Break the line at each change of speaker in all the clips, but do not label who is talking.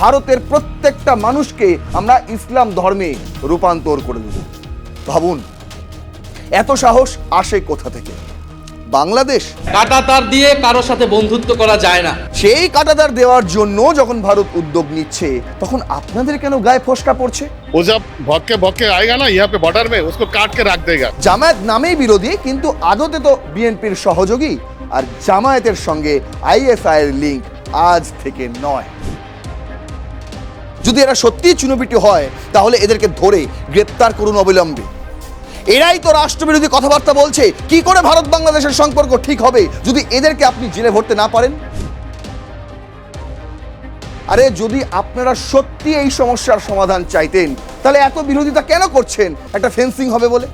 ভারতের প্রত্যেকটা মানুষকে আমরা ইসলাম ধর্মে রূপান্তর করে দেব। ভাবুন, এত সাহস আসে কোথা থেকে? বাংলাদেশ
কাঁটাতার দিয়ে কারোর সাথে বন্ধুত্ব করা যায় না।
সেই কাঁটাতার দেওয়ার জন্য যখন ভারত উদ্যোগ নিচ্ছে, তখন আপনাদের কেন গায়ে ফসকা পড়ছে?
वो जब भौक के आएगा ना यहाँ पे बॉर्डर में, उसको काट के रख देगा।
জামায়াত নামেই বিরোধী, কিন্তু আদতে তো বিএনপির সহযোগী। আর জামায়াতের সঙ্গে আইএসআই এর লিঙ্ক আজ থেকে নয়। যদি এরা সত্যি চুনোপিটি হয়, তাহলে এদেরকে ধরে গ্রেপ্তার করুন অবিলম্বে। এরাই তো রাষ্ট্রবিরোধী কথাবার্তা বলছে। কি করে ভারত বাংলাদেশের সম্পর্ক ঠিক হবে যদি এদেরকে আপনি জেলে ভরতে না পারেন? আরে, যদি আপনারা সত্যি এই সমস্যার সমাধান চাইতেন, তাহলে এত বিরোধিতা কেন করছেন একটা ফেন্সিং হবে বলে?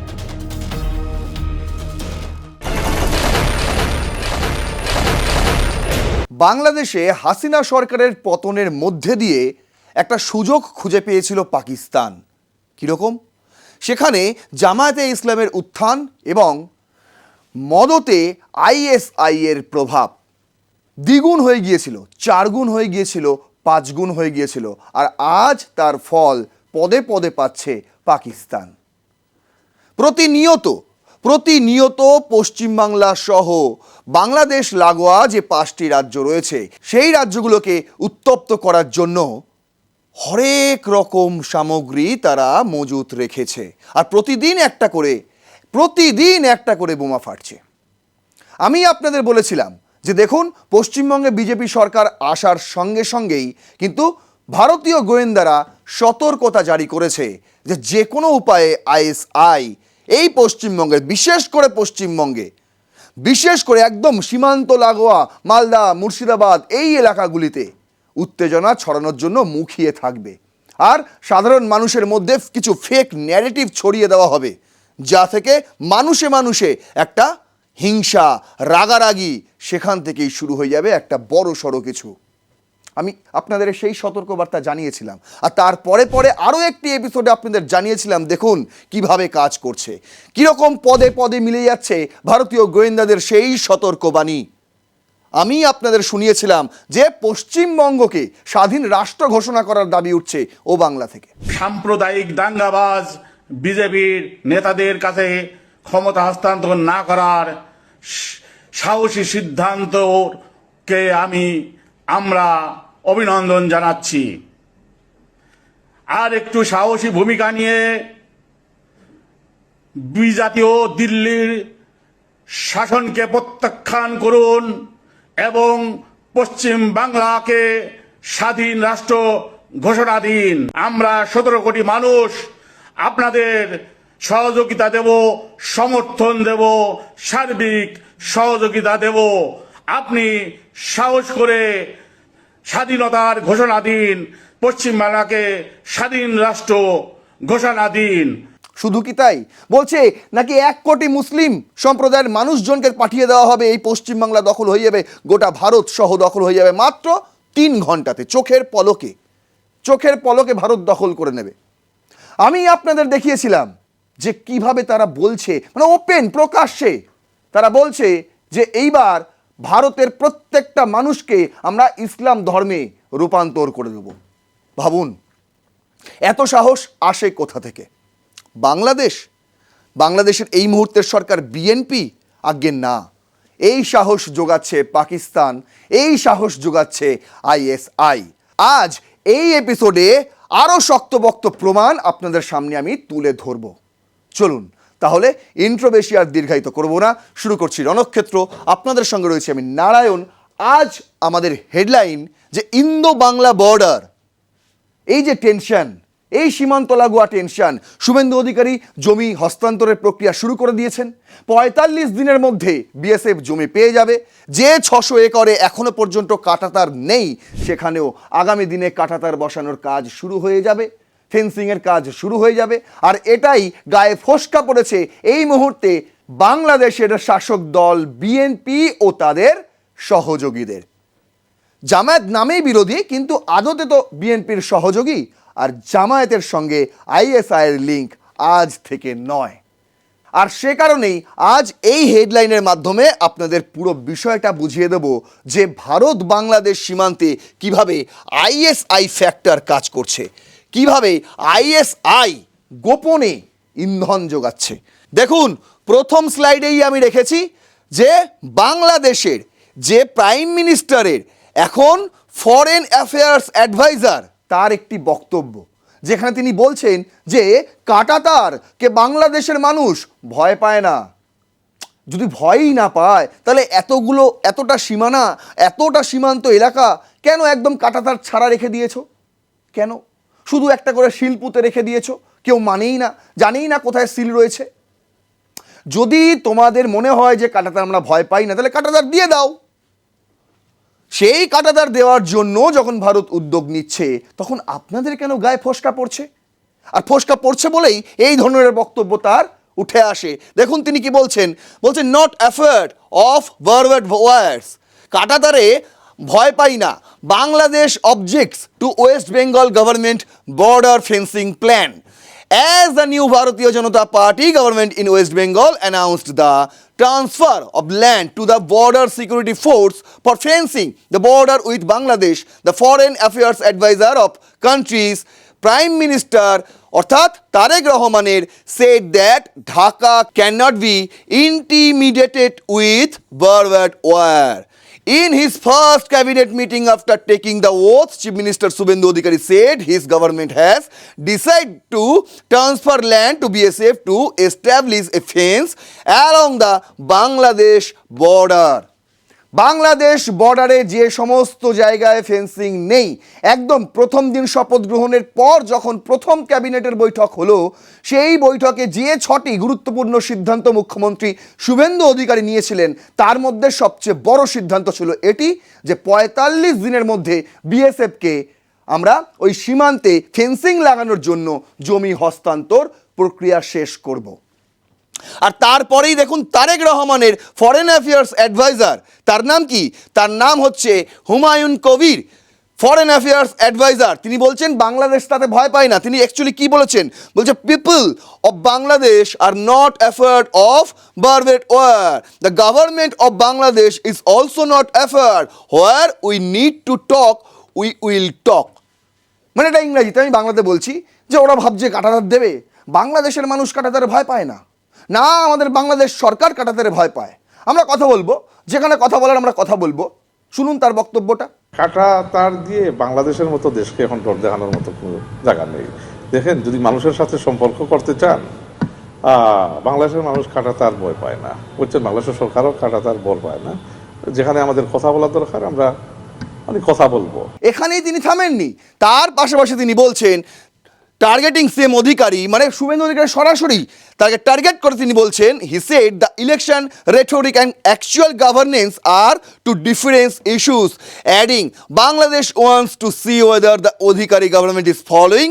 বাংলাদেশে হাসিনা সরকারের পতনের মধ্যে দিয়ে একটা সুযোগ খুঁজে পেয়েছিল পাকিস্তান। কীরকম? সেখানে জামায়াতে ইসলামের উত্থান এবং মদতে আইএসআই এর প্রভাব দ্বিগুণ হয়ে গিয়েছিল, 4 গুণ হয়ে গিয়েছিল, 5 গুণ হয়ে গিয়েছিল। আর আজ তার ফল পদে পদে পাচ্ছে পাকিস্তান। প্রতিনিয়ত পশ্চিমবাংলা সহ বাংলাদেশ লাগোয়া যে 5টি রাজ্য রয়েছে, সেই রাজ্যগুলোকে উত্তপ্ত করার জন্য হরেক রকম সামগ্রী তারা মজুত রেখেছে। আর প্রতিদিন একটা করে বোমা ফাটছে। আমি আপনাদের বলেছিলাম যে দেখুন, পশ্চিমবঙ্গে বিজেপি সরকার আসার সঙ্গে সঙ্গেই কিন্তু ভারতীয় গোয়েন্দারা সতর্কতা জারি করেছে যে যে কোনো উপায়ে আইএসআই এই পশ্চিমবঙ্গের, বিশেষ করে একদম সীমান্ত লাগোয়া মালদা, মুর্শিদাবাদ এই এলাকাগুলিতে উত্তেজনা ছড়ানোর জন্য মুখিয়ে থাকবে। আর সাধারণ মানুষের মধ্যে কিছু ফেক ন্যারেটিভ ছড়িয়ে দেওয়া হবে, যা থেকে মানুষে একটা হিংসা, রাগারাগি সেখান থেকেই শুরু হয়ে যাবে একটা বড় সড়ো কিছু। আমি আপনাদের সেই সতর্কবার্তা জানিয়েছিলাম। আর তারপরে আরও একটি এপিসোডে আপনাদের জানিয়েছিলাম দেখুন কিভাবে কাজ করছে, কীরকম পদে পদে মিলে যাচ্ছে ভারতীয় গোয়েন্দাদের সেই সতর্কবাণী। আমি আপনাদের শুনিয়েছিলাম যে পশ্চিমবঙ্গকে স্বাধীন রাষ্ট্র ঘোষণা করার দাবি উঠছে ও বাংলা থেকে।
সাম্প্রদায়িক দাঙ্গাবাজ বিজেপির নেতাদের কাছে ক্ষমতা হস্তান্তর না করার সাহসী সিদ্ধান্তকে আমরা অভিনন্দন জানাচ্ছি। আর একটু সাহসী ভূমিকা নিয়ে বিজাতীয় দিল্লির শাসনকে প্রত্যাখ্যান করুন এবং পশ্চিম বাংলাকে স্বাধীন রাষ্ট্র ঘোষণা দিন। আমরা 17 কোটি মানুষ আপনাদের সহযোগিতা দেব, সমর্থন দেব, সার্বিক সহযোগিতা দেব। আপনি সাহস করে স্বাধীনতার ঘোষণা দিন, পশ্চিম বাংলাকে স্বাধীন রাষ্ট্র ঘোষণা দিন।
শুধু কি তাই বলছে নাকি 1 কোটি মুসলিম সম্প্রদায়ের মানুষজনকে পাঠিয়ে দেওয়া হবে, এই পশ্চিমবাংলা দখল হয়ে যাবে, গোটা ভারত সহ দখল হয়ে যাবে মাত্র 3 ঘন্টাতে, চোখের পলকে ভারত দখল করে নেবে। আমি আপনাদের দেখিয়েছিলাম যে কিভাবে তারা বলছে, মানে ওপেন প্রকাশ্যে তারা বলছে যে এইবার ভারতের প্রত্যেকটা মানুষকে আমরা ইসলাম ধর্মে রূপান্তর করে দেব। ভাবুন, এত সাহস আসে কোথা থেকে? বাংলাদেশের এই মুহূর্তের সরকার বিএনপি? আজ্ঞে না, এই সাহস যোগাচ্ছে পাকিস্তান, এই সাহস যোগাচ্ছে আইএসআই। আজ এই এপিসোডে আরও শক্তপোক্ত প্রমাণ আপনাদের সামনে আমি তুলে ধরব। চলুন তাহলে ইন্ট্রো বেশি আর দীর্ঘায়িত করব না, শুরু করছি রণক্ষেত্র। আপনাদের সঙ্গে রয়েছে আমি নারায়ণ। আজ আমাদের হেডলাইন যে ইন্দো বাংলা বর্ডার, এই যে টেনশন, এই সীমান্ত লাগোয়া টেনশন, শুভেন্দু অধিকারী জমি হস্তান্তরের প্রক্রিয়া শুরু করে দিয়েছেন। 45 দিনের মধ্যে বিএসএফ জমি পেয়ে যাবে। যে 600 একরে এখনো পর্যন্ত কাঁটাতার নেই, সেখানেও আগামী দিনে কাঁটাতার বসানোর কাজ শুরু হয়ে যাবে, ফেন্সিংয়ের কাজ শুরু হয়ে যাবে। আর এটাই গায়ে ফসকা পড়েছে এই মুহূর্তে বাংলাদেশের শাসক দল বিএনপি ও তাদের সহযোগীদের। জামায়াত নামেই বিরোধী, কিন্তু আদতে তো বিএনপির সহযোগী। আর জামায়াতের সঙ্গে আইএসআই এর লিঙ্ক আজ থেকে নয়। আর সে কারণেই আজ এই হেডলাইনের মাধ্যমে আপনাদের পুরো বিষয়টা বুঝিয়ে দেব যে ভারত বাংলাদেশ সীমান্তে কিভাবে আইএসআই ফ্যাক্টর কাজ করছে, কিভাবে আইএসআই গোপনে ইন্ধন যোগাচ্ছে। দেখুন, প্রথম স্লাইডেই আমি রেখেছি যে বাংলাদেশের যে প্রাইম মিনিস্টারের এখন ফরেন অ্যাফেয়ার্স অ্যাডভাইজার তার একটি বক্তব্য, যেখানে তিনি বলছেন যে কাঁটাতারকে বাংলাদেশের মানুষ ভয় পায় না। যদি ভয়ই না পায় তাহলে এতটা সীমানা, এতটা সীমান্ত এলাকা কেন একদম কাঁটাতার ছাড়া রেখে দিয়েছো? কেন শুধু একটা করে সিল পুঁতে রেখে দিয়েছো? কেউ মানেই না, জানেই না কোথায় সিল রয়েছে। যদি তোমাদের মনে হয় যে কাঁটাতার আমরা ভয় পাই না, তাহলে কাঁটাতার দিয়ে দাও। সেই কাঁটাতার দেওয়ার জন্য যখন ভারত উদ্যোগ নিচ্ছে, তখন আপনাদের কেন গায়ে ফোসকা পড়ছে? আর ফোসকা পড়ছে বলেই এই ধরনের বক্তব্য তার উঠে আসে। দেখুন তিনি কি বলছেন, নট অ্যাফেয়ার্ড অফ ভার্ভেড ওয়ার্স, কাঁটাতারে ভয় পাই না, Bangladesh objects to West Bengal government border fencing plan as the new Bharatiya Janata Party government in West Bengal announced the transfer of land to the Border Security Force for fencing the border with Bangladesh, the Foreign Affairs Advisor of country's Prime Minister অর্থাৎ তারেক রহমানের said that Dhaka cannot be intimidated with barbed wire. In his first cabinet meeting after taking the oath, Chief Minister Subhendu Adhikari said his government has decided to transfer land to BSF to establish a fence along the Bangladesh border. Bangladesh বর্ডারে যে সমস্ত জায়গায় fencing নেই, একদম প্রথম দিন শপথ গ্রহণের পর যখন প্রথম ক্যাবিনেটের বৈঠক হলো, সেই বৈঠকে যে 6টি গুরুত্বপূর্ণ সিদ্ধান্ত মুখ্যমন্ত্রী শুভেন্দু অধিকারী নিয়েছিলেন, তার মধ্যে সবচেয়ে বড় সিদ্ধান্ত ছিল এটি যে 45 দিনের মধ্যে বিএসএফকে আমরা ওই সীমান্তে ফেন্সিং লাগানোর জন্য জমি হস্তান্তর প্রক্রিয়া শেষ করব। আর তারপরেই দেখুন তারেক রহমানের ফরেন অ্যাফেয়ার্স অ্যাডভাইজার, তার নাম কি? তার নাম হচ্ছে Humayun Kabir, foreign affairs adviser. তিনি বলছেন বাংলাদেশ তাতে ভয় পায় না। তিনি অ্যাকচুয়ালি কি বলেছেন? বলছে people of Bangladesh are not afraid of barbed war, the government of Bangladesh is also not afraid, where we need to talk we will talk. মানে এটা ইংরাজিতে, আমি বাংলাতে বলছি যে ওরা ভাবছে কাঁটাতার দেবে। বাংলাদেশের মানুষ কাঁটাতারে ভয় পায় না, না আমাদের বাংলাদেশ সরকার কাঁটাতারে ভয় পায়। আমরা কথা বলবো, যেখানে কথা বলার আমরা কথা বলবো। শুনুন তার বক্তব্যটা।
কাঁটাতার দিয়ে বাংলাদেশের মতো দেশকে এখন ডর দেখানোর মতো কোনো জায়গা নেই। দেখেন, যদি মানুষের সাথে সম্পর্ক করতে চান, বাংলাদেশের মানুষ কাঁটাতার ভয় পায় না, বুঝছেন? বাংলাদেশের সরকারও কাঁটাতার ভয় পায় না। যেখানে আমাদের কথা বলা দরকার আমরা কথা বলবো।
এখানেই তিনি থামেননি, তার পাশাপাশি তিনি বলছেন টার্গেটিং সেম অধিকারী, মানে শুভেন্দু অধিকারী সরাসরি তাকে টার্গেট করে তিনি বলছেন, he said the election rhetoric and actual governance are two difference issues, adding Bangladesh wants to see whether the Adhikari government is following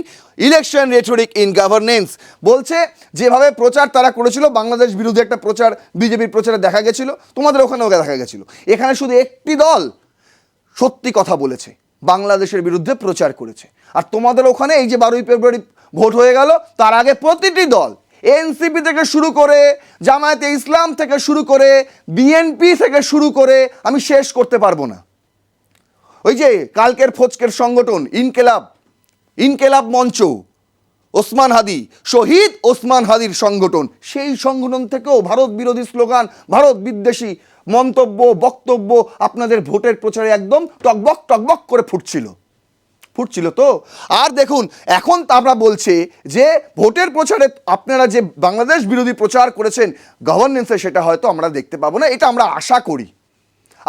election rhetoric in governance. বলছে যেভাবে প্রচার তারা করেছিল, বাংলাদেশ বিরুদ্ধে একটা প্রচার বিজেপির প্রচারে দেখা গেছিল, তোমাদের ওখানেও দেখা গেছিল। এখানে শুধু একটি দল সত্যি কথা বলেছে, বাংলাদেশের বিরুদ্ধে প্রচার করেছে। আর তোমাদের ওখানে এই যে 12ই ফেব্রুয়ারি ভোট হয়ে গেল, তার আগে প্রতিটি দল, এনসিপি থেকে শুরু করে, জামায়াতে ইসলাম থেকে শুরু করে, বিএনপি থেকে শুরু করে, আমি শেষ করতে পারবো না। ওই যে কালকের ফোচকের সংগঠন ইনকেলাব মঞ্চ, ওসমান হাদি, শহীদ ওসমান হাদির সংগঠন, সেই সংগঠন থেকেও ভারত বিরোধী স্লোগান, ভারত বিদ্বেষী মন্তব্য, বক্তব্য আপনাদের ভোটের প্রচারে একদম টকবক টকবক করে ফুটছিল তো। আর দেখুন এখন আমরা বলছে যে ভোটের প্রচারে আপনারা যে বাংলাদেশ বিরোধী প্রচার করেছেন গভর্নেন্সে, সেটা হয়তো আমরা দেখতে পাবো না, এটা আমরা আশা করি।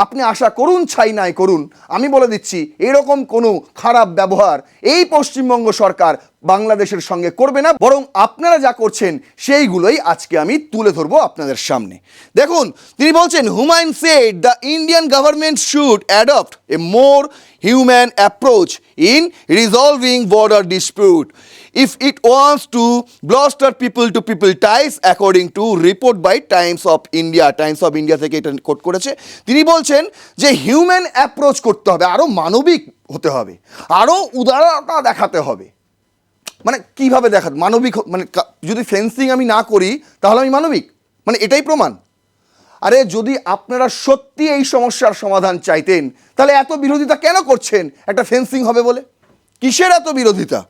আপনি আশা করুন, ছাই নাই করুন, আমি বলে দিচ্ছি এরকম কোনো খারাপ ব্যবহার এই পশ্চিমবঙ্গ সরকার বাংলাদেশের সঙ্গে করবে না, বরং আপনারা যা করছেন সেইগুলোই আজকে আমি তুলে ধরবো আপনাদের সামনে। দেখুন তিনি বলছেন, Humayun said the Indian government should adopt A more human approach in resolving border dispute if it wants to bolster people to people ties according to report by Times of India থেকে এটা কোট করেছে। তিনি বলছেন যে human approach করতে হবে, আরও মানবিক হতে হবে, আরও উদারতা দেখাতে হবে। মানে কিভাবে দেখা মানবিক মানে যদি ফেন্সিং আমি না করি তাহলে আমি মানবিক, মানে এটাই প্রমাণ। আরে যদি আপনারা সত্যি এই সমস্যার সমাধান চাইতেন তাহলে এত বিরোধিতা কেন করছেন একটা ফেন্সিং হবে বলে? কিসের এত বিরোধিতা?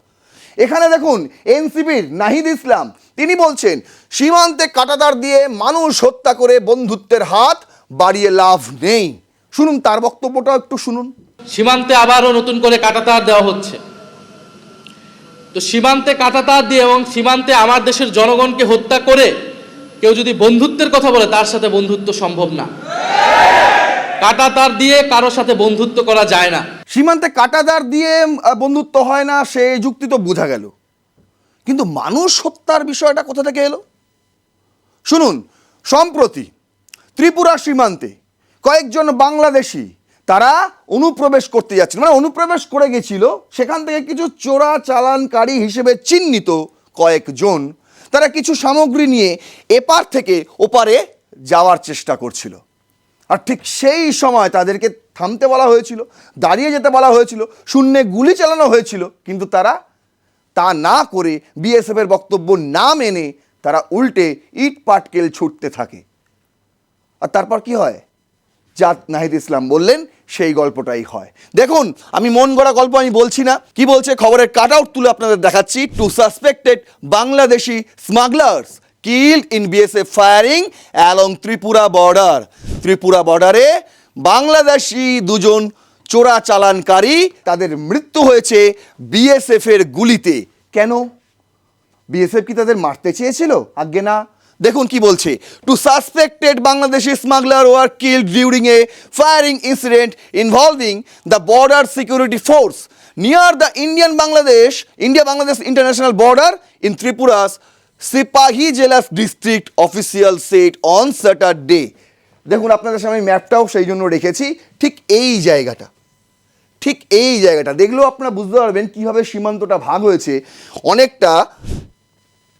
এখানে দেখুন এনসিপির নাহিদ ইসলাম তিনি বলছেন সীমান্তে কাঁটাতার দিয়ে মানুষ হত্যা করে বন্ধুত্বের হাত বাড়িয়ে লাভ নেই। শুনুন তার বক্তব্যটাও একটু শুনুন।
সীমান্তে আবারও নতুন করে কাঁটাতার দেওয়া হচ্ছে। তো সীমান্তে কাঁটাতার দিয়ে এবং সীমান্তে আমার দেশের জনগণকে হত্যা করে কেউ যদি বন্ধুত্বের কথা বলে তার সাথে বন্ধুত্ব সম্ভব না। কাঁটাতার দিয়ে কারোর সাথে বন্ধুত্ব করা যায় না।
সীমান্তে কাঁটাতার দিয়ে বন্ধুত্ব হয় না সে যুক্তি তো বোঝা গেল, কিন্তু মানুষ হত্যার বিষয়টা কোথা থেকে এলো? শুনুন, সম্প্রতি ত্রিপুরা সীমান্তে কয়েকজন বাংলাদেশি তারা অনুপ্রবেশ করতে যাচ্ছিল, মানে অনুপ্রবেশ করে গেছিল, সেখান থেকে কিছু চোরা চালানকারী হিসেবে চিহ্নিত কয়েকজন তারা কিছু সামগ্রী নিয়ে এপার থেকে ওপারে যাওয়ার চেষ্টা করছিল। আর ঠিক সেই সময় তাদেরকে থামতে বলা হয়েছিল, দাঁড়িয়ে যেতে বলা হয়েছিল, শূন্যে গুলি চালানো হয়েছিল, কিন্তু তারা তা না করে বিএসএফের বক্তব্য না মেনে তারা উল্টে ইট পাটকেল ছুটতে থাকে। আর তারপর কি হয়? যা নাহিদ ইসলাম বললেন সেই গল্পটাই হয়। দেখুন, আমি মন গড়া গল্প আমি বলছি না, কি বলছে খবরের কাট আউট তুলে আপনাদের দেখাচ্ছি। 2 suspected Bangladeshi smugglers killed in BSF firing along Tripura border. Tripura বর্ডারে বাংলাদেশি দুজন চোরা চালানকারী তাদের মৃত্যু হয়েছে বিএসএফ এর গুলিতে। কেন? বিএসএফ কি তাদের মারতে চেয়েছিল? আজ্ঞে না। দেখুন কি বলছে, 2 suspected Bangladeshi smuggler were killed during a firing incident involving the border security force near the India-Bangladesh international border in Tripura's সিপাহী জেলা district official set on Saturday. দেখুন আপনাদের সামনে ম্যাপটাও সেই জন্য রেখেছি, ঠিক এই জায়গাটা দেখলেও আপনারা বুঝতে পারবেন কীভাবে সীমান্তটা ভাগ হয়েছে, অনেকটা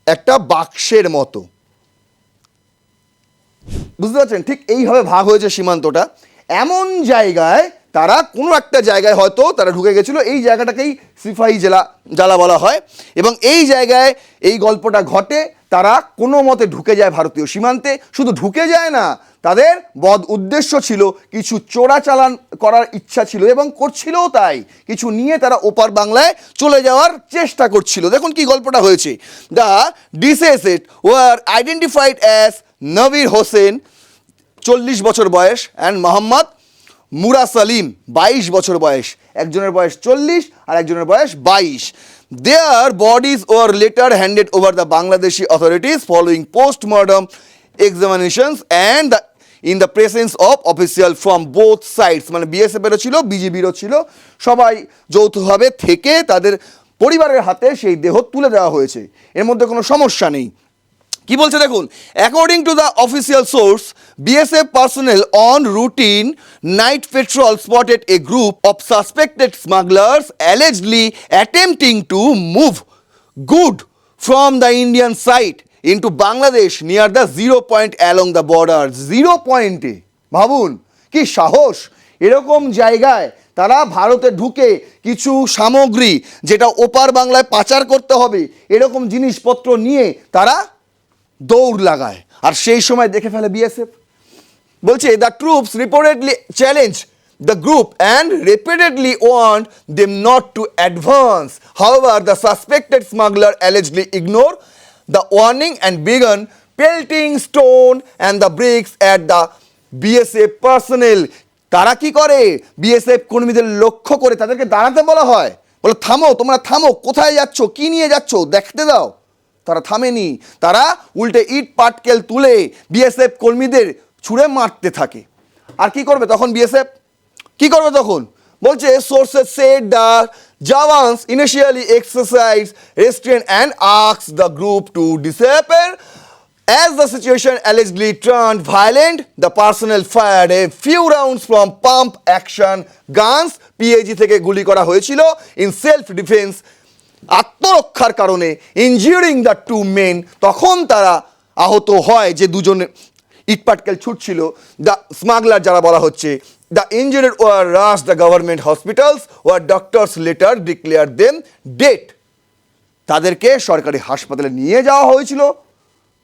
একটা বাক্সের মতো, বুঝতে পারছেন? ঠিক এইভাবে ভাগ হয়েছে সীমান্তটা। এমন জায়গায় তারা কোনো একটা জায়গায় হয়তো তারা ঢুকে গেছিলো, এই জায়গাটাকেই সিপাহী জ্বালা বলা হয়, এবং এই জায়গায় এই গল্পটা ঘটে। তারা কোনো মতে ঢুকে যায় ভারতীয় সীমান্তে, শুধু ঢুকে যায় না, তাদের বদ উদ্দেশ্য ছিল, কিছু চোরাচালান করার ইচ্ছা ছিল এবং করছিলও তাই, কিছু নিয়ে তারা ওপার বাংলায় চলে যাওয়ার চেষ্টা করছিল। দেখুন কি গল্পটা হয়েছে। দ্য ডিসেসড ওয়ার আইডেন্টিফাইড অ্যাজ নবীর হোসেন 40 বছর বয়স অ্যান্ড মোহাম্মদ মুরা সালিম 22 বছর বয়স। একজনের বয়স 40 আর একজনের বয়স 22। Their bodies were later handed over the Bangladeshi authorities following post-mortem examinations and in the presence of officials from both sides, মানে বিএসএফেরও ছিল, বিজিবিরও ছিল, সবাই যৌথভাবে থেকে তাদের পরিবারের হাতে সেই দেহ তুলে দেওয়া হয়েছে। এর মধ্যে কোনো সমস্যা নেই। কি বলছে দেখুন, according to the official source, BSF personnel on routine night patrol spotted a group of suspected smugglers allegedly attempting to move good from the Indian side into Bangladesh near the 0 point along the border. 0 পয়েন্টে, ভাবুন কি সাহস! এরকম জায়গায় তারা ভারতে ঢুকে কিছু সামগ্রী যেটা ওপার বাংলায় পাচার করতে হবে এরকম জিনিসপত্র নিয়ে তারা দৌড় লাগায়, আর সেই সময় দেখে ফেলে বিএসএফ। বলছে the troops reportedly challenge the group and repeatedly warned them not to advance. However the suspected smuggler allegedly ignore the warning and began pelting stone and the bricks at the BSF personnel. তারা কি করে? BSF কর্মীদের লক্ষ্য করে তাদেরকে দাঁড়াতে বলা হয়, বলে থামো, তোমরা থামো, কোথায় যাচ্ছ, কি নিয়ে যাচ্ছ, দেখতে দাও। তারা থামেনি, তারা উল্টে ইট পাটকেল তুলে বিএসএফ কর্মীদের ছুঁড়ে মারতে থাকে। আর কি করবে তখন বিএসএফ? কি করবে তখন? বলছে sources said the jawans initially exercise restraint and asked the group to disappear. As the situation allegedly turned violent, the personnel fired a few rounds from pump action guns, PAG থেকে গুলি করা হয়েছিল, in self defense, আত্মরক্ষার কারণে, ইনজিউরিং the 2 men, তখন তারা আহত হয় যে দুজন ইটপাটকেল ছুটছিল, দ্য স্মাগলার যারা বলা হচ্ছে। The injured were rush the government hospitals where doctors later declare them dead. তাদেরকে সরকারি হাসপাতালে নিয়ে যাওয়া হয়েছিল,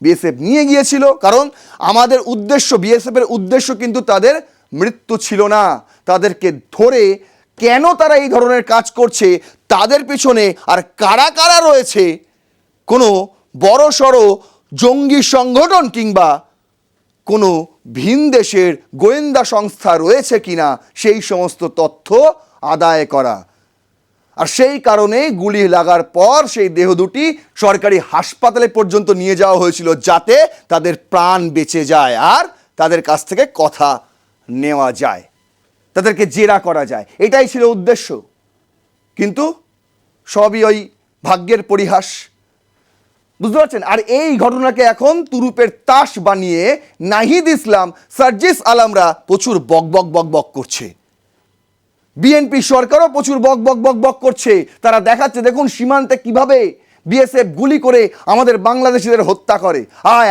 বিএসএফ নিয়ে গিয়েছিল, কারণ আমাদের উদ্দেশ্য, বিএসএফের উদ্দেশ্য কিন্তু তাদের মৃত্যু ছিল না। তাদেরকে ধরে কেন তারা এই ধরনের কাজ করছে, তাদের পিছনে আর কারা কারা রয়েছে, কোনো বড় সড়ো জঙ্গি সংগঠন কিংবা কোনো ভিন দেশের গোয়েন্দা সংস্থা রয়েছে কিনা সেই সমস্ত তথ্য আদায় করা। আর সেই কারণে গুলি লাগার পর সেই দেহ দুটি সরকারি হাসপাতালে পর্যন্ত নিয়ে যাওয়া হয়েছিল, যাতে তাদের প্রাণ বেঁচে যায় আর তাদের কাছ থেকে কথা নেওয়া যায়, তাদেরকে জেরা করা যায়। এটাই ছিল উদ্দেশ্য। কিন্তু সবই ওই ভাগ্যের পরিহাস, বুঝতে পারছেন? আর এই ঘটনাকে এখন তুরুপের তাস বানিয়ে নাহিদ ইসলাম, সার্জিস আলমরা প্রচুর বক বক বক বক করছে। বিএনপি সরকারও প্রচুর বক বক বক বক করছে। তারা দেখাচ্ছে, দেখুন সীমান্তে কিভাবে বিএসএফ গুলি করে আমাদের বাংলাদেশিদের হত্যা করে।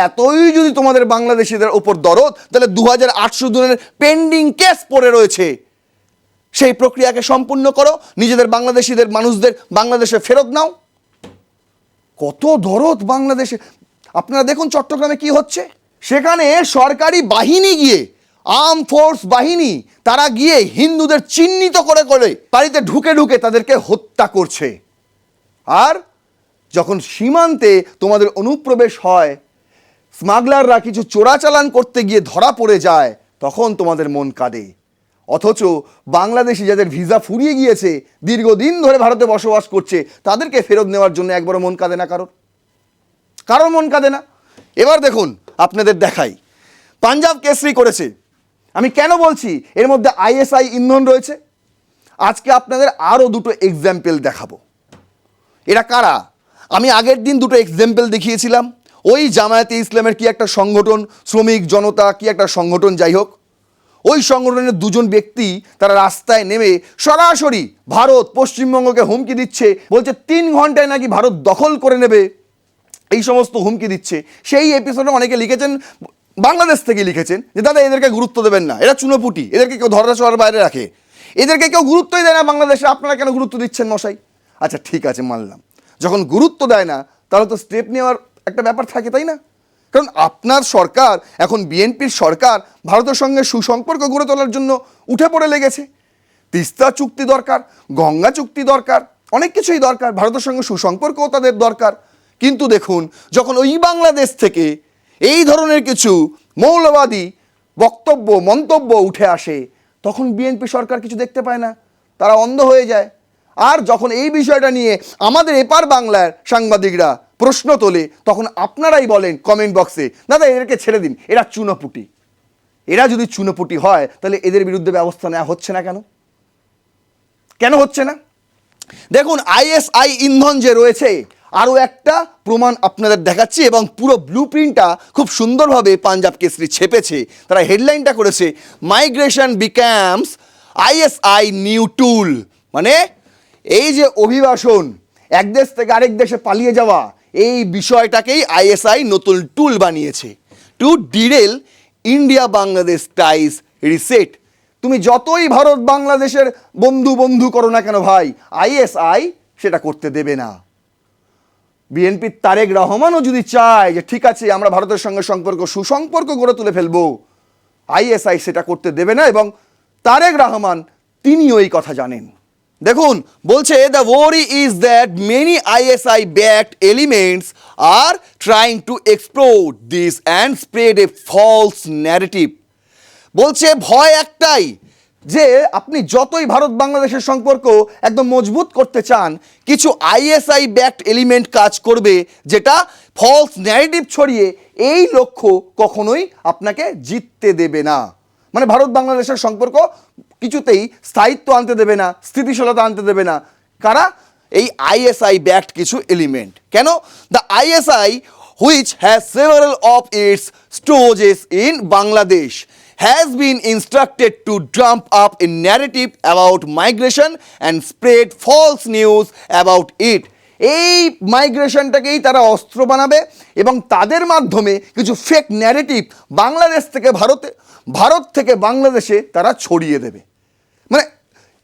এতই যদি তোমাদের বাংলাদেশিদের ওপর দরদ, তাহলে 2800 দিনের পেন্ডিং কেস পড়ে রয়েছে, সেই প্রক্রিয়াকে সম্পূর্ণ করো, নিজেদের বাংলাদেশিদের মানুষদের বাংলাদেশে ফেরত নাও। কত দরদ বাংলাদেশে। আপনারা দেখুন চট্টগ্রামে কি হচ্ছে। সেখানে সরকারি বাহিনী গিয়ে, আর্ম ফোর্স বাহিনী, তারা গিয়ে হিন্দুদের চিহ্নিত করে করে বাড়িতে ঢুকে ঢুকে তাদেরকে হত্যা করছে। আর যখন সীমান্তে তোমাদের অনুপ্রবেশ হয়, স্মাগলাররা কিছু চোরাচালান করতে গিয়ে ধরা পড়ে যায়, তখন তোমাদের মন কাঁদে। অথচ বাংলাদেশি যাদের ভিসা ফুরিয়ে গিয়েছে, দীর্ঘদিন ধরে ভারতে বসবাস করছে, তাদেরকে ফেরত নেওয়ার জন্য একবারও মন কাঁদে না কারোর মন কাঁদে না। এবার দেখুন, আপনাদের দেখাই, পাঞ্জাব কেসরি করেছে। আমি কেন বলছি এর মধ্যে আইএসআই ইন্ধন রয়েছে, আজকে আপনাদের আরও দুটো এক্সাম্পল দেখাবো। এরা কারা? আমি আগের দিন দুটো এক্সাম্পল দেখিয়েছিলাম। ওই জামায়াতে ইসলামের কি একটা সংগঠন, শ্রমিক জনতা কি একটা সংগঠন, যাই হোক, ওই সংগঠনের দুজন ব্যক্তি তারা রাস্তায় নেমে সরাসরি ভারত, পশ্চিমবঙ্গকে হুমকি দিচ্ছে, বলছে 3 ঘন্টায় নাকি ভারত দখল করে নেবে, এই সমস্ত হুমকি দিচ্ছে। সেই এপিসোডে অনেকে লিখেছেন, বাংলাদেশ থেকে লিখেছেন, যে দাদা এদেরকে গুরুত্ব দেবেন না, এরা চুনোপুটি, এদেরকে কেউ ধরাছোঁয়ার বাইরে রাখে, এদেরকে কেউ গুরুত্বই দেয় না বাংলাদেশে, আপনারা কেন গুরুত্ব দিচ্ছেন মশাই? আচ্ছা ঠিক আছে, মানলাম, যখন গুরুত্ব দেয় না তাহলে তো স্টেপ নেওয়ার একটা ব্যাপার থাকে, তাই না? কারণ আপনার সরকার, এখন বিএনপির সরকার, ভারতের সঙ্গে সুসম্পর্ক গড়ে তোলার জন্য উঠে পড়ে লেগেছে। তিস্তা চুক্তি দরকার, গঙ্গা চুক্তি দরকার, অনেক কিছুই দরকার, ভারতের সঙ্গে সুসম্পর্কও তাদের দরকার। কিন্তু দেখুন, যখন ওই বাংলাদেশ থেকে এই ধরনের কিছু মৌলবাদী বক্তব্য, মন্তব্য উঠে আসে, তখন বিএনপি সরকার কিছু দেখতে পায় না, তারা অন্ধ হয়ে যায়। আর যখন এই বিষয়টা নিয়ে আমাদের এপার বাংলার সাংবাদিকরা প্রশ্ন তোলে, তখন আপনারাই বলেন কমেন্ট বক্সে, দাদা এদেরকে ছেড়ে দিন, এরা চুনোপুটি। এরা যদি চুনোপুটি হয়, তাহলে এদের বিরুদ্ধে ব্যবস্থা নেওয়া হচ্ছে না কেন হচ্ছে না? দেখুন, আইএসআই ইন্ধন যে রয়েছে, আরও একটা প্রমাণ আপনাদের দেখাচ্ছি, এবং পুরো ব্লু প্রিন্টটা খুব সুন্দরভাবে পাঞ্জাব কেসরি ছেপেছে। তারা হেডলাইনটা করেছে, মাইগ্রেশন বিকামস আইএসআই নিউ টুল। মানে এই যে অভিবাসন, এক দেশ থেকে আরেক দেশে পালিয়ে যাওয়া, এই বিষয়টাকেই আইএসআই নতুন টুল বানিয়েছে, to derail India Bangladesh ties reset. তুমি যতই ভারত বাংলাদেশের বন্ধু বন্ধু করো না কেন ভাই, আইএসআই সেটা করতে দেবে না। বিএনপির তারেক রহমানও যদি চায় যে ঠিক আছে আমরা ভারতের সঙ্গে সুসম্পর্ক গড়ে তুলে ফেলবো, আইএসআই সেটা করতে দেবে না, এবং তারেক রহমান তিনিও এই কথা জানেন। দেখুন, বলছে, the worry is that many ISI backed elements are trying to explore this and spread a false narrative. বলছে ভয় একটাই, যে আপনি যতই ভারত বাংলাদেশের সম্পর্ক একদম মজবুত করতে চান, কিছু আইএসআই ব্যাকড এলিমেন্ট কাজ করবে, যেটা ফলস ন্যারেটিভ ছড়িয়ে এই লক্ষ্য কখনোই আপনাকে জিততে দেবে না। মানে ভারত বাংলাদেশের সম্পর্ক কিছুতেই স্থায়িত্ব আনতে দেবে না, স্থিতিশীলতা আনতে দেবে না। কারা? এই আইএসআই ব্যাকড কিছু এলিমেন্ট। কেন? The ISI which has several of its storages in Bangladesh has been instructed to drum up a narrative about migration and spread false news about it. এই মাইগ্রেশনটাকেই তারা অস্ত্র বানাবে এবং তাদের মাধ্যমে কিছু ফেক ন্যারেটিভ বাংলাদেশ থেকে ভারতে, ভারত থেকে বাংলাদেশে তারা ছড়িয়ে দেবে। মানে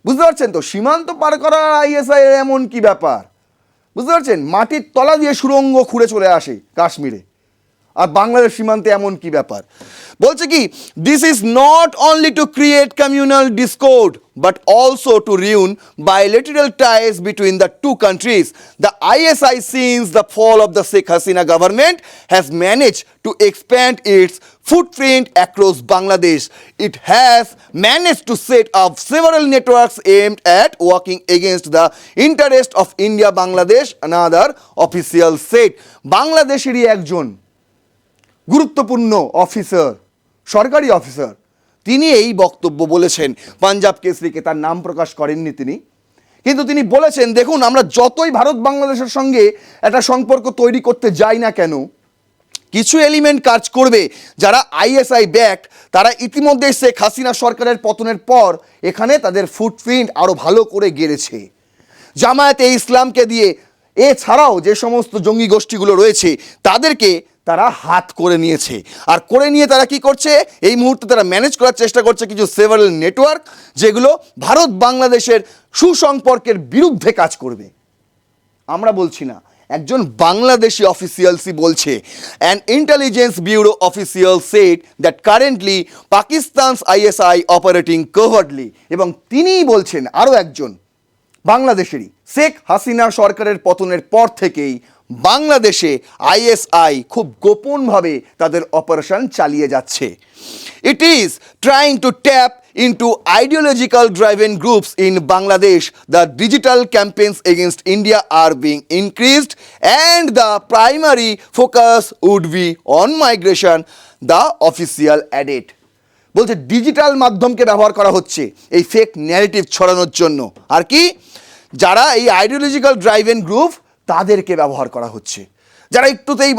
বুঝতে পারছেন তো, সীমান্ত পার করার আইএসআই এমন কি ব্যাপার? বুঝতে পারছেন? মাটির তলা দিয়ে সুড়ঙ্গ খুঁড়ে চলে আসে কাশ্মীরে, আর বাংলাদেশ সীমান্তে এমন কি ব্যাপার? বলছে কি, this is not only to create communal discord but also to ruin bilateral ties between the two countries. The ISI, since the fall of the Sheikh Hasina government, has managed to expand its footprint across Bangladesh. It has managed to set up several networks aimed at working against the interest of India, Bangladesh, another official said. বাংলাদেশেরই একজন গুরুত্বপূর্ণ officer, সরকারি officer, তিনি এই বক্তব্য বলেছেন। পাঞ্জাব কেসরিকে তার নাম প্রকাশ করেননি তিনি, কিন্তু তিনি বলেছেন, দেখুন আমরা যতই ভারত বাংলাদেশের সঙ্গে একটা সম্পর্ক তৈরি করতে যাই না কেন, কিছু এলিমেন্ট কাজ করবে যারা আইএসআই ব্যাকড, তারা ইতিমধ্যে শেখ হাসিনা সরকারের পতনের পর এখানে তাদের ফুটপ্রিন্ট আরও ভালো করে গেড়েছে। জামায়াতে ইসলামকে দিয়ে, এছাড়াও যে সমস্ত জঙ্গি গোষ্ঠীগুলো রয়েছে তাদেরকে তারা হাত করে নিয়েছে, আর করে নিয়ে তারা কি করছে, এই মুহূর্তে তারা ম্যানেজ করার চেষ্টা করছে কিছু সেভারাল নেটওয়ার্ক, যেগুলো ভারত বাংলাদেশের সুসম্পর্কের বিরুদ্ধে কাজ করবে। আমরা বলছি না, একজন বাংলাদেশি অফিসিয়ালসই বলছে। An intelligence bureau official said that currently Pakistan's ISI operating covertly, এবং তিনিই বলছেন, আরও একজন বাংলাদেশেরই, শেখ হাসিনা সরকারের পতনের পর থেকেই বাংলাদেশে আইএসআই খুব গোপনভাবে তাদের অপারেশন চালিয়ে যাচ্ছে। It is trying to tap into ideological driven groups in Bangladesh. The digital campaigns against India are being increased and the primary focus would be on migration, the official added. বলছে digital মাধ্যমকে ব্যবহার করা হচ্ছে এই fake narrative ছড়ানোর জন্য, আর কি যারা এই আইডিওলজিক্যাল ড্রাইভেন গ্রুপ তাদেরকে ব্যবহার করা হচ্ছে, যারা একটুতেই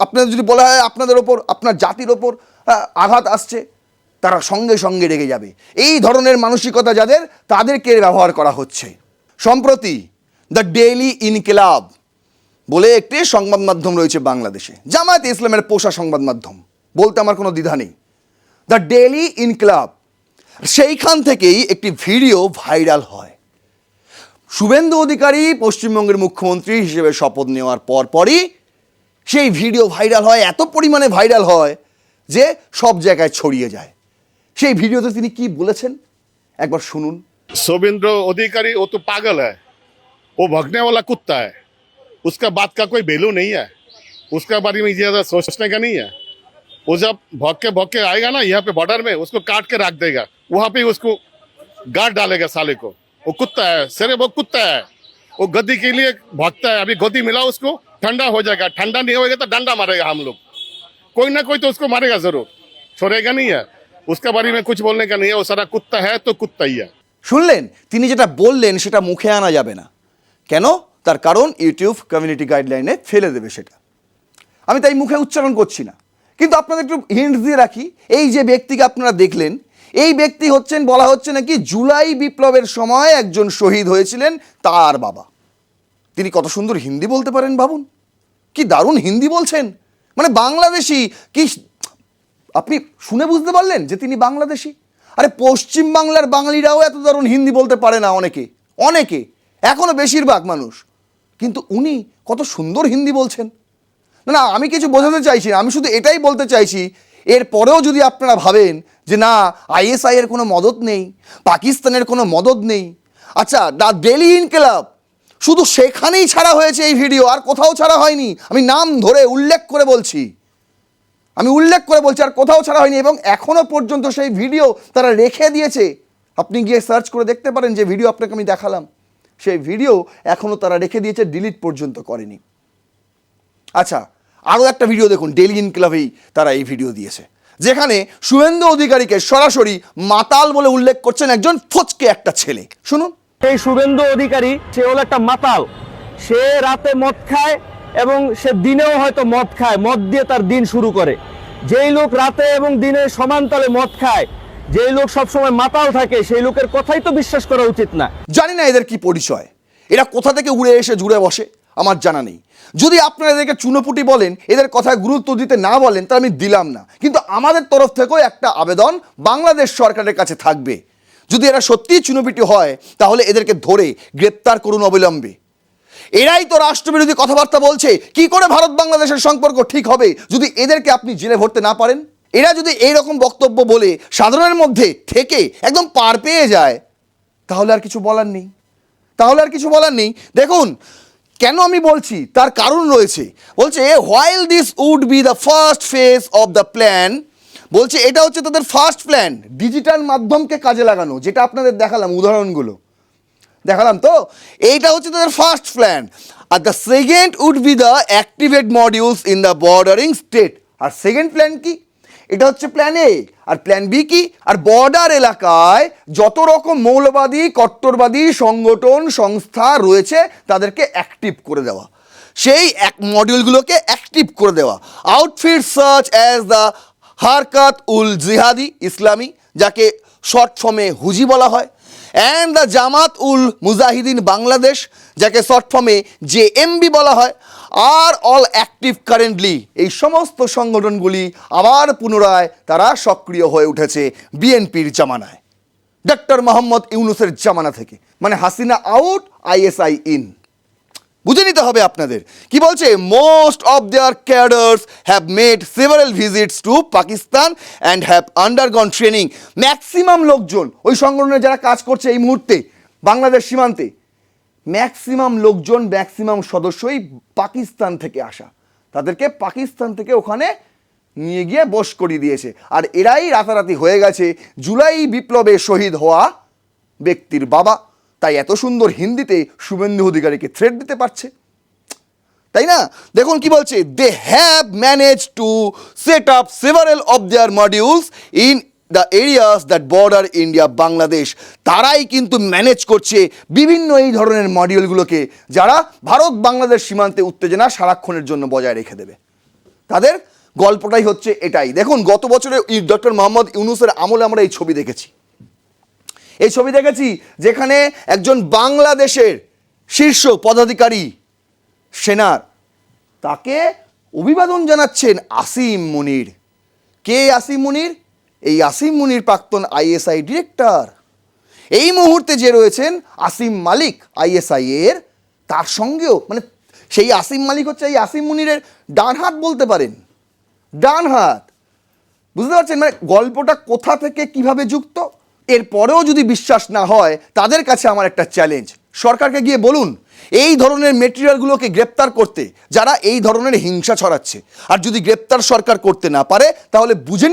আপনাদের যদি বলা হয় আপনাদের ওপর, আপনার জাতির ওপর আঘাত আসছে, তারা সঙ্গে সঙ্গে রেগে যাবে। এই ধরনের মানসিকতা যাদের, তাদেরকে ব্যবহার করা হচ্ছে। সম্প্রতি দ্য ডেইলি ইনকিলাব বলে একটি সংবাদ মাধ্যম রয়েছে বাংলাদেশে, জামায়াতে ইসলামের পোষা সংবাদ মাধ্যম, বলতে আমার কোনো দ্বিধা নেই, দ্য ডেইলি ইনকিলাব, সেইখান থেকেই একটি ভিডিও ভাইরাল হয়। শুভেন্দু অধিকারী পশ্চিমবঙ্গের মুখ্যমন্ত্রী হিসেবে শপথ নেওয়ার পরপরই সেই ভিডিও ভাইরাল হয়, এত পরিমাণে ভাইরাল হয় যে সব জায়গায় ছড়িয়ে যায়। সেই ভিডিওতে তিনি কি বলেছেন একবার শুনুন।
शुभेंद्र अधिकारी वो तो पागल है, वो भगने वाला कुत्ता है, उसका बात का कोई वैल्यू नहीं है, उसका बारे में ज्यादा सोचने का नहीं है। वो जब भग के आएगा ना यहाँ पे बॉर्डर में, उसको काट के रख देगा, वहां पे उसको गाड़ डालेगा साले को। वो कुत्ता है, सिर्फ वो कुत्ता है, वो गद्दी के लिए भागता है। अभी गद्दी मिला उसको, ठंडा हो जाएगा, ठंडा नहीं होगा तो डंडा मारेगा हम लोग, कोई ना कोई तो उसको मारेगा जरूर, छोड़ेगा नहीं है। उसके बारे में कुछ बोलने का नहीं है, वो सारा कुत्ता है तो कुत्ता ही है।
শুনলেন, তিনি যেটা বললেন সেটা মুখে আনা যাবে না। কেন? তার কারণ ইউটিউব কমিউনিটি গাইডলাইনে ফেলে দেবে সেটা। আমি তাই মুখে উচ্চারণ করছি না, কিন্তু আপনাদের একটু হিন্ট দিয়ে রাখি, এই যে ব্যক্তিকে আপনারা দেখলেন, এই ব্যক্তি হচ্ছেন, বলা হচ্ছে নাকি জুলাই বিপ্লবের সময় একজন শহীদ হয়েছিলেন তার বাবা। তিনি কত সুন্দর হিন্দি বলতে পারেন ভাবুন, কি দারুণ হিন্দি বলছেন, মানে বাংলাদেশি। কি আপনি শুনে বুঝতে পারলেন যে তিনি বাংলাদেশি? আরে পশ্চিম বাংলার বাঙালিরাও এত দারুণ হিন্দি বলতে পারে না, অনেকে এখনও বেশিরভাগ মানুষ, কিন্তু উনি কত সুন্দর হিন্দি বলছেন। না, আমি কিছু বোঝাতে চাইছি না, আমি শুধু এটাই বলতে চাইছি, এরপরেও যদি আপনারা ভাবেন যে না আইএসআই এর কোনো মদদ নেই, পাকিস্তানের কোনো মদদ নেই, আচ্ছা দ্য ডেইলি ইনকিলাব শুধু সেখানেই ছাড়া হয়েছে এই ভিডিও, আর কোথাও ছাড়া হয়নি। আমি নাম ধরে উল্লেখ করে বলছি, আর কোথাও ছাড়া হয়নি, এবং এখনো পর্যন্ত সেই ভিডিও তারা রেখে দিয়েছে। আপনি গিয়ে সার্চ করে দেখতে পারেন, যে ভিডিও আপনাকে আমি দেখালাম সেই ভিডিও এখনো তারা রেখে দিয়েছে, ডিলিট পর্যন্ত করেনি। আচ্ছা, আরও একটা ভিডিও দেখুন, ডেইলি ইনকিলাবেই তারা এই ভিডিও দিয়েছে, যেখানে শুভেন্দু অধিকারীকে সরাসরি মাতাল বলে উল্লেখ করছেন একজন ফচকে একটা ছেলে। শুনুন।
এই শুভেন্দু অধিকারী, সে হলো একটা মাতাল, সে রাতে মদ খায় এবং সে দিনেও হয়তো মদ খায়, মদ দিয়ে তার দিন শুরু করে। যেই লোক রাতে এবং দিনে সমান তালে মদ খায়, যেই লোক সবসময় মাতাল থাকে, সেই লোকের কথাই তো বিশ্বাস করা উচিত না।
জানি না এদের কি পরিচয়, এরা কোথা থেকে উড়ে এসে জুড়ে বসে, আমার জানা নেই। যদি আপনারা এদেরকে চুনোপুটি বলেন, এদের কথায় গুরুত্ব দিতে না বলেন, তা আমি দিলাম না, কিন্তু আমাদের তরফ থেকেও একটা আবেদন বাংলাদেশ সরকারের কাছে থাকবে। যদি এরা সত্যিই চুনোপুটি হয়, তাহলে এদেরকে ধরে গ্রেপ্তার করুন অবিলম্বে। এরাই তো রাষ্ট্রবিরোধী কথাবার্তা বলছে। কি করে ভারত বাংলাদেশের সম্পর্ক ঠিক হবে যদি এদেরকে আপনি জেলে ভরতে না পারেন? এরা যদি এইরকম বক্তব্য বলে সাধারণের মধ্যে থেকে একদম পার পেয়ে যায়, তাহলে আর কিছু বলার নেই, তাহলে আর কিছু বলার নেই। দেখুন কেন আমি বলছি, তার কারণ রয়েছে। বলছে while this would be the first phase of the plan, বলছে এটা হচ্ছে তাদের ফার্স্ট প্ল্যান, ডিজিটাল মাধ্যমকে কাজে লাগানো, যেটা আপনাদের দেখালাম উদাহরণগুলো দেখালাম, তো এইটা হচ্ছে তাদের ফার্স্ট প্ল্যান। আর the second would be the activate modules in the bordering state. আর সেকেন্ড প্ল্যান কি? এটা হচ্ছে প্ল্যান এ। আর প্ল্যান বি কি? আর বর্ডার এলাকায় যত রকম মৌলবাদী কট্টরবাদী সংগঠন সংস্থা রয়েছে তাদেরকে অ্যাক্টিভ করে দেওয়া, সেই এক মডিউলগুলোকে অ্যাক্টিভ করে দেওয়া। আউটফিট সার্চ অ্যাজ দ্য হারকাত উল জিহাদি ইসলামী, যাকে শর্ট ফর্মে হুজি বলা হয়, অ্যান্ড দ্য জামাত উল মুজাহিদিন বাংলাদেশ, যাকে শর্ট ফর্মে জেএমবি বলা হয়, আর অল অ্যাক্টিভ কারেন্টলি। এই সমস্ত সংগঠনগুলি আবার পুনরায় তারা সক্রিয় হয়ে উঠেছে বিএনপির জামানায়, ডক্টর মোহাম্মদ ইউনূসের জামানা থেকে। মানে হাসিনা আউট, আইএসআই ইন। বুঝে নিতে হবে আপনাদের। কি বলছে? Most of their cadres have made several visits to Pakistan and have undergone training. Maximum লোকজন ওই সংগঠনে যারা কাজ করছে এই মুহূর্তে বাংলাদেশ সীমান্তে, ম্যাক্সিমাম লোকজন, ম্যাক্সিমাম সদস্যই পাকিস্তান থেকে আসা। তাদেরকে পাকিস্তান থেকে ওখানে নিয়ে গিয়ে বশ করিয়ে দিয়েছে। আর এরাই রাতারাতি হয়ে গেছে জুলাই বিপ্লবে শহীদ হওয়া ব্যক্তির বাবা। তাই এত সুন্দর হিন্দিতে শুভেন্দু অধিকারীকে থ্রেট দিতে পারছে, তাই না? দেখুন কি বলছে, they have manage to set up several of their modules in the areas that border India Bangladesh. তারাই কিন্তু ম্যানেজ করছে বিভিন্ন এই ধরনের মডিউলগুলোকে, যারা ভারত বাংলাদেশ সীমান্তে উত্তেজনা সারাক্ষণের জন্য বজায় রেখে দেবে। তাদের গল্পটাই হচ্ছে এটাই। দেখুন গত বছরে ডক্টর মোহাম্মদ ইউনূসের আমলে আমরা এই ছবি দেখেছি, এই ছবি দেখেছি যেখানে একজন বাংলাদেশের শীর্ষ পদাধিকারী সেনার, তাকে অভিবাদন জানাচ্ছেন আসিম মুনির। কে আসিম মুনির? এই আসিম মুনির প্রাক্তন আইএসআই ডিরেক্টর। এই মুহূর্তে যে রয়েছেন আসিম মালিক আইএসআই এর, তার সঙ্গেও মানে সেই আসিম মালিক হচ্ছে এই আসিম মুনিরের ডান হাত বলতে পারেন, ডান হাত। বুঝতে পারছেন মানে গল্পটা কোথা থেকে কিভাবে যুক্ত? এরপরেও যদি বিশ্বাস না হয়, তাদের কাছে আমার একটা চ্যালেঞ্জ, সরকারকে গিয়ে বলুন এই ধরনের মেটেরিয়ালগুলোকে গ্রেপ্তার করতে, যারা এই ধরনের হিংসা ছড়াচ্ছে। আর যদি গ্রেপ্তার সরকার করতে না পারে, তাহলে বুঝে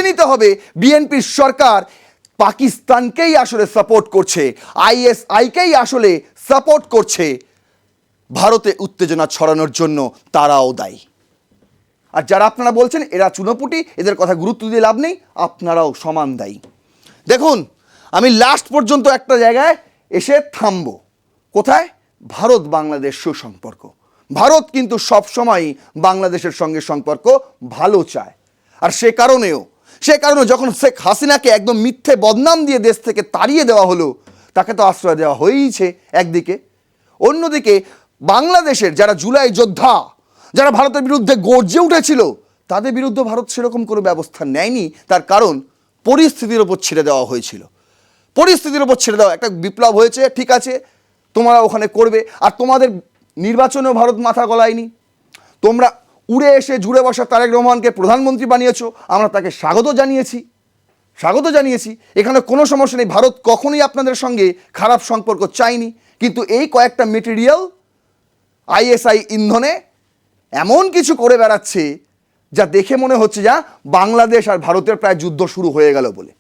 নিতে হবে বিএনপির সরকার পাকিস্তানকেই আসলে সাপোর্ট করছে, আইএসআইকেই আসলে সাপোর্ট করছে, ভারতে উত্তেজনা ছড়ানোর জন্য তারাও দায়ী। আর যারা আপনারা বলছেন এরা চুনোপুটি, এদের কথা গুরুত্ব দিয়ে লাভ নেই, আপনারাও সমান দায়ী। দেখুন আমি লাস্ট পর্যন্ত একটা জায়গায় এসে থামবো। কোথায়? ভারত বাংলাদেশ সুসম্পর্ক। ভারত কিন্তু সবসময়ই বাংলাদেশের সঙ্গে সম্পর্ক ভালো চায়। আর সে কারণেও যখন শেখ হাসিনাকে একদম মিথ্যে বদনাম দিয়ে দেশ থেকে তাড়িয়ে দেওয়া হলো, তাকে তো আশ্রয় দেওয়া হয়েইছে একদিকে। অন্যদিকে বাংলাদেশের যারা জুলাই যোদ্ধা, যারা ভারতের বিরুদ্ধে গর্জে উঠেছিল, তাদের বিরুদ্ধে ভারত সেরকম কোনো ব্যবস্থা নেয়নি। তার কারণ পরিস্থিতির ওপর ছেড়ে দেওয়া হয়েছিল, পরিস্থিতির ওপর ছেড়ে দেওয়া। একটা বিপ্লব হয়েছে, ঠিক আছে তোমরা ওখানে করবে, আর তোমাদের নির্বাচনেও ভারত মাথা গলায়নি। তোমরা উড়ে এসে জুড়ে বসা তারেক রহমানকে প্রধানমন্ত্রী বানিয়েছো, আমরা তাকে স্বাগত জানিয়েছি। এখানে কোনো সমস্যা নেই, ভারত কখনোই আপনাদের সঙ্গে খারাপ সম্পর্ক চায়নি। কিন্তু এই কয়েকটা মেটেরিয়াল আইএসআই ইন্ধনে এমন কিছু করে বেড়াচ্ছে যা দেখে মনে হচ্ছে যা বাংলাদেশ আর ভারতের প্রায় যুদ্ধ শুরু হয়ে গেল বলে।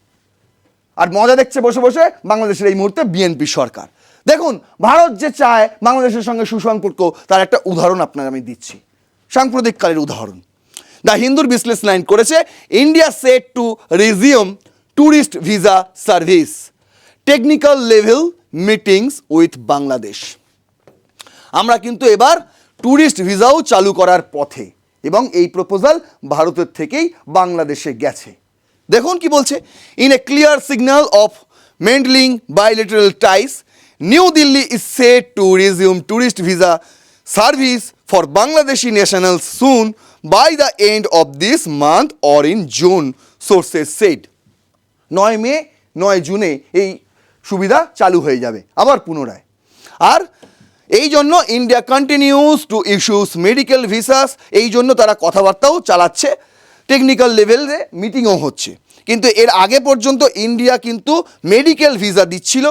আর মজা দেখছে বসে বসে বাংলাদেশের এই মুহূর্তে বিএনপি সরকার। দেখুন ভারত যে চায় বাংলাদেশের সঙ্গে সুসম্পর্ক, তার একটা উদাহরণ আপনার আমি দিচ্ছি, সাম্প্রতিককালের উদাহরণ। দ্য হিন্দুর বিশ্লেষণ করেছে, India set to resume tourist visa service, technical level meetings with Bangladesh. আমরা কিন্তু এবার ট্যুরিস্ট ভিসাও চালু করার পথে, এবং এই প্রপোজাল ভারতের থেকেই বাংলাদেশে গেছে। দেখুন কি বলছে, in a clear signal of mending bilateral ties, New Delhi is set to resume tourist visa service for Bangladeshi nationals soon by the end of this month or in June, sources said. 9 মে 9 জুনে এই সুবিধা চালু হয়ে যাবে আবার পুনরায়। আর এই জন্য India continues to issues medical visas, এই জন্য তারা কথাবার্তাও চালাচ্ছে, টেকনিক্যাল লেভেলে মিটিংও হচ্ছে। কিন্তু এর আগে পর্যন্ত ইন্ডিয়া কিন্তু মেডিকেল ভিসা দিচ্ছিল,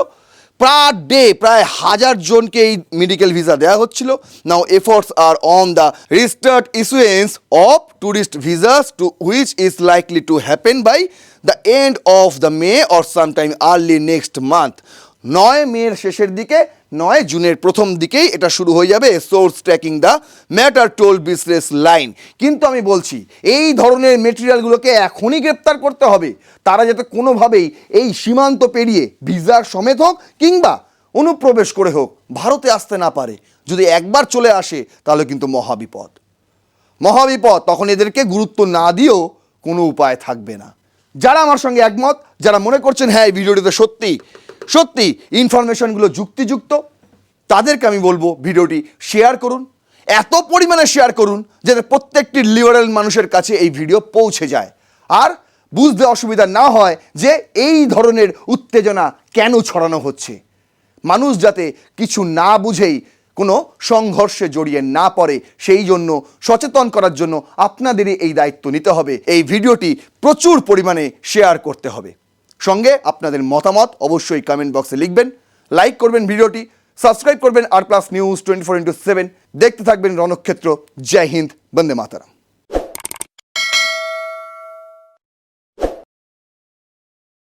পার ডে প্রায় 1000 জনকে এই মেডিকেল ভিসা দেওয়া হচ্ছিল। Now efforts are on the restart issuance of tourist visas to which is likely to happen by the end of the May or sometime early next month. 9 মের শেষের দিকে, 9 জুনের প্রথম দিকেই এটা শুরু হয়ে যাবে, source tracking the matter toll business line. কিন্তু আমি বলছি এই ধরনের মেটেরিয়ালগুলোকে এখনই গ্রেপ্তার করতে হবে, তারা যাতে কোনোভাবেই এই সীমান্ত পেরিয়ে ভিসার সমেত হোক কিংবা অনুপ্রবেশ করে হোক ভারতে আসতে না পারে। যদি একবার চলে আসে তাহলে কিন্তু মহাবিপদ, মহাবিপদ। তখন এদেরকে গুরুত্ব না দিয়েও কোনো উপায় থাকবে না। যারা আমার সঙ্গে একমত, যারা মনে করছেন হ্যাঁ এই ভিডিওটিতে সত্যি সত্যি ইনফরমেশনগুলো যুক্তিযুক্ত, তাদেরকে আমি বলবো ভিডিওটি শেয়ার করুন, এত পরিমাণে শেয়ার করুন যাতে প্রত্যেকটি লিবারেল মানুষের কাছে এই ভিডিও পৌঁছে যায়, আর বুঝতে অসুবিধা না হয় যে এই ধরনের উত্তেজনা কেন ছড়ানো হচ্ছে। মানুষ যাতে কিছু না বুঝেই কোনো সংঘর্ষে জড়িয়ে না পড়ে, সেই জন্য সচেতন করার জন্য আপনাদেরই এই দায়িত্ব নিতে হবে। এই ভিডিওটি প্রচুর পরিমাণে শেয়ার করতে হবে। সঙ্গে আপনাদের মতামত অবশ্যই কমেন্ট বক্সে লিখবেন, লাইক করবেন ভিডিওটি, সাবস্ক্রাইব করবেন আর প্লাস নিউজ 24x7। দেখতে থাকবেন রণক্ষেত্র। জয় হিন্দ, বন্দে মাতরম।